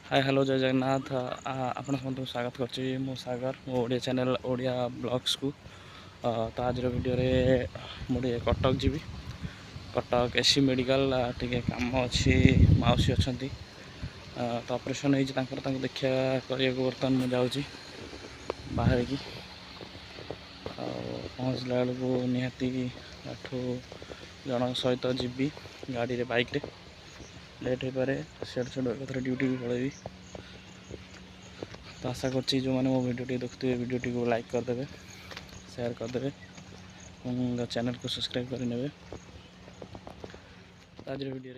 Hi hello जय जगन्नाथ। आपण समस्त स्वागत करछि मो सागर मो ओडिया चैनल ओडिया ब्लॉग्स को। तो आज वीडियो रे मुझे कटक जीवी। कटक एसी मेडिकल टे कम अच्छी मौसी अच्छा तो ऑपरेशन होता देखा करने बर्तमान मुझे जाऊँगी बाहर की पहुँचला बेलू निहाती 8 जन सहित जीवी गाड़ी रे बाइक रे लेट हो पारे सेठ सेठ एक ड्यूटी भी पलैबी। तो आशा करछि जो मैंने मो वीडियो देखुए वीडियो को लाइक करदे शेयर करदे चैनल को सब्सक्राइब कर आज वीडियो।